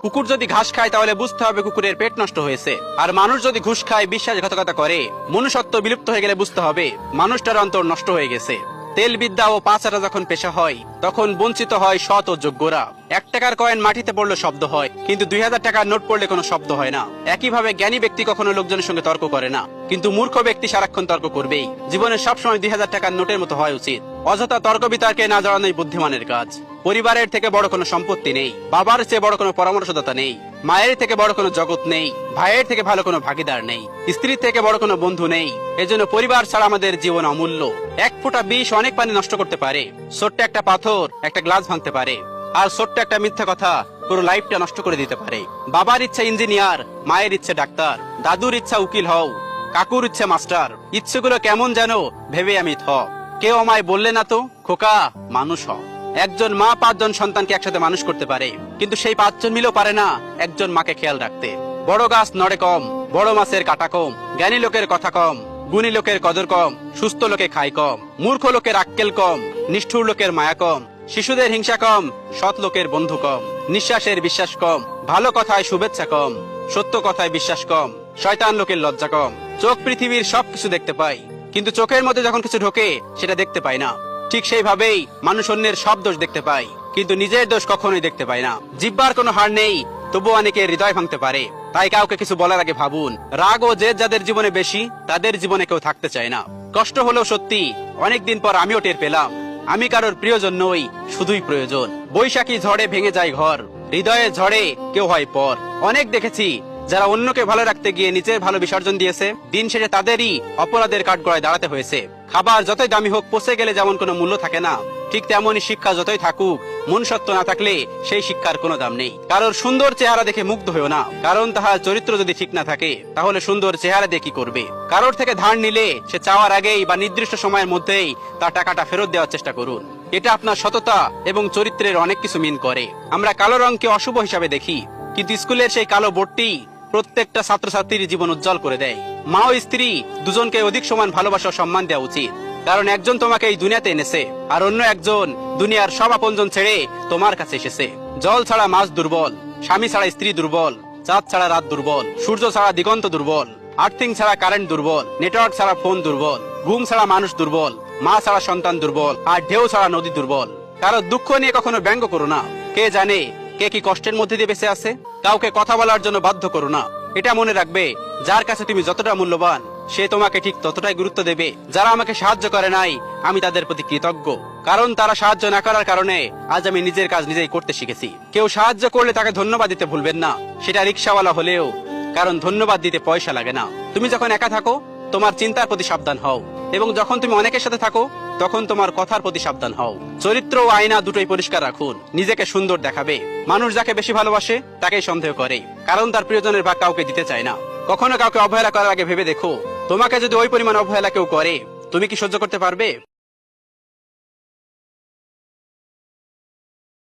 কুকুর যদি ঘাস খায় তাহলে বুঝতে হবে কুকুরের পেট নষ্ট হয়েছে, আর মানুষ যদি ঘুষ খায়, বিশ্বাসঘাতকতা করে, মনুষ্যত্ব বিলুপ্ত হয়ে গেলে বুঝতে হবে মানুষটার অন্তর নষ্ট হয়ে গেছে। তেল বিদ্যা ও পাচারা যখন পেশা হয় তখন বঞ্চিত হয় সৎ ও যোগ্যরা। 1 টাকার কয়েন মাটিতে পড়লে শব্দ হয়, কিন্তু 2000 টাকার নোট পড়লে কোনো শব্দ হয় না। একইভাবে জ্ঞানী ব্যক্তি কখনো লোকজনের সঙ্গে তর্ক করে না, কিন্তু মূর্খ ব্যক্তি সারাক্ষণ তর্ক করবেই। জীবনে সবসময় 2000 টাকার নোটের মতো হয় উচিত। অযথা তর্ক বিতর্কে না জড়ানোই বুদ্ধিমানের কাজ। পরিবারের থেকে বড় কোনো সম্পত্তি নেই, বাবার চেয়ে বড় কোনো পরামর্শদাতা নেই, মায়ের থেকে বড় কোনো জগৎ নেই, ভাইয়ের থেকে ভালো কোনো ভাগিদার নেই, স্ত্রীর থেকে বড় কোনো বন্ধু নেই। এজন্য পরিবার ছাড়া আমাদের জীবন অমূল্য। 1 ফোঁটা বিষ অনেক পানি নষ্ট করতে পারে। ছোট্ট একটা পাথর একটা গ্লাস ভাঙতে পারে, আর ছোট্ট একটা মিথ্যা কথা পুরো লাইফটা নষ্ট করে দিতে পারে। বাবার ইচ্ছা ইঞ্জিনিয়ার, মায়ের ইচ্ছে ডাক্তার, দাদুর ইচ্ছা উকিল হও, কাকুর ইচ্ছে মাস্টার। ইচ্ছেগুলো কেমন যেন ভেবে আমি কেউ আমায় বললে না তো, খোকা মানুষ হ। একজন মা 5 জন সন্তানকে একসাথে মানুষ করতে পারে, কিন্তু সেই 5 জন মিলেও পারে না একজন মাকে খেয়াল রাখতে। বড় গাছ নড়ে কম, বড় মাছের কাটা কম, জ্ঞানী লোকের কথা কম, গুণী লোকের কদর কম, সুস্থ লোকে খায় কম, মূর্খ লোকের আক্কেল কম, নিষ্ঠুর লোকের মায়া কম, শিশুদের হিংসা কম, সৎ লোকের বন্ধু কম, নিঃশ্বাসের বিশ্বাস কম, ভালো কথায় শুভেচ্ছা কম, সত্য কথায় বিশ্বাস কম, শয়তান লোকের লজ্জা কম। চোখ পৃথিবীর সবকিছু দেখতে পায়, কিন্তু চোখের মধ্যে যখন কিছু ঢোকে সেটা দেখতে পায় না। ঠিক সেইভাবেই মানুষ অন্যের সব দোষ দেখতে পায়, কিন্তু নিজের দোষ কখনোই দেখতে পায় না। জিহ্বার কোনো হার নেই, তবু অনেকে হৃদয় ভাঙতে পারে। তাই কাউকে কিছু বলার আগে ভাবুন। রাগ ও জেদ যাদের জীবনে বেশি, তাদের জীবনে কেউ থাকতে চায় না। কষ্ট হলেও সত্যি, অনেকদিন পর আমিও টের পেলাম আমি কারোর প্রিয়জন নই, শুধুই প্রয়োজন। বৈশাখী ঝড়ে ভেঙে যায় ঘর, হৃদয়ে ঝড়ে কেউ হয় পর। অনেক দেখেছি যারা অন্যকে ভালো রাখতে গিয়ে নিজের ভালো বিসর্জন দিয়েছে, দিন শেষে তাদেরই অপরাধের কাঠগড়ায় দাঁড়াতে হয়েছে। খাবার যতই দামি হোক, পচে গেলে যেমন কোনো মূল্য থাকে না, ঠিক তেমনই শিক্ষা যতই থাকুক, মনুষ্যত্ব না থাকলে সেই শিক্ষার কোনো দাম নেই। কারোর সুন্দর চেহারা দেখে মুগ্ধ হয়েও না, কারণ তাহার চরিত্র যদি ঠিক না থাকে তাহলে সুন্দর চেহারা দিয়ে কি করবে। কারোর থেকে ধার নিলে সে চাওয়ার আগেই বা নির্দিষ্ট সময়ের মধ্যেই তার টাকাটা ফেরত দেওয়ার চেষ্টা করুন। এটা আপনার সততা এবং চরিত্রের অনেক কিছু মিন করে। আমরা কালো রঙকে অশুভ হিসাবে দেখি, কিন্তু স্কুলের সেই কালো বোর্ডটি প্রত্যেকটা ছাত্রছাত্রীর জীবন উজ্জ্বল করে দেয়। মা ও স্ত্রী দুজনকে অধিক সমান ভালোবাসা ও সম্মান দেওয়া উচিত, কারণ একজন তোমাকে এই দুনিয়াতে এনেছে, আর অন্য একজন দুনিয়ার সব আপনজন ছেড়ে তোমার কাছে এসেছে। জল ছাড়া মাছ দুর্বল, স্বামী ছাড়া স্ত্রী দুর্বল, চাঁদ ছাড়া রাত দুর্বল, সূর্য ছাড়া দিগন্ত দুর্বল, আর্থিং ছাড়া কারেন্ট দুর্বল, নেটওয়ার্ক ছাড়া ফোন দুর্বল, ঘুম ছাড়া মানুষ দুর্বল, মা ছাড়া সন্তান দুর্বল, আর ঢেউ ছাড়া নদী দুর্বল। কারো দুঃখ নিয়ে কখনো ব্যঙ্গ করো না, কে জানে কে কি কষ্টের মধ্যে দিয়ে বেঁচে আছে। কাউকে কথা বলার জন্য বাধ্য করো না। এটা মনে রাখবে, যার কাছে তুমি যতটা মূল্যবান, সে তোমাকে ঠিক ততটাই গুরুত্ব দেবে। যারা আমাকে সাহায্য করে নাই, আমি তাদের প্রতি কৃতজ্ঞ, কারণ তারা সাহায্য না করার কারণে আজ আমি নিজের কাজ নিজেই করতে শিখেছি। কেউ সাহায্য করলে তাকে ধন্যবাদ দিতে ভুলবেন না, সেটা রিক্সাওয়ালা হলেও, কারণ ধন্যবাদ দিতে পয়সা লাগে না। তুমি যখন একা থাকো, তোমার চিন্তার প্রতি সাবধান হও, এবং যখন তুমি অনেকের সাথে থাকো, তখন তোমার কথার প্রতি সাবধান হও। চরিত্র ও আয়না দুটোই পরিষ্কার রাখুন। নিজেকে সুন্দর দেখাবে। মানুষ যাকে বেশি ভালোবাসে তাকেই সন্দেহ করে, কারণ তার প্রিয়জনের ভাগ কাউকে দিতে চায় না। কখনো কাউকে অবহেলা করার আগে ভেবে দেখো, তোমাকে যদি ওই পরিমাণ অবহেলা কেউ করে, তুমি কি সহ্য করতে পারবে?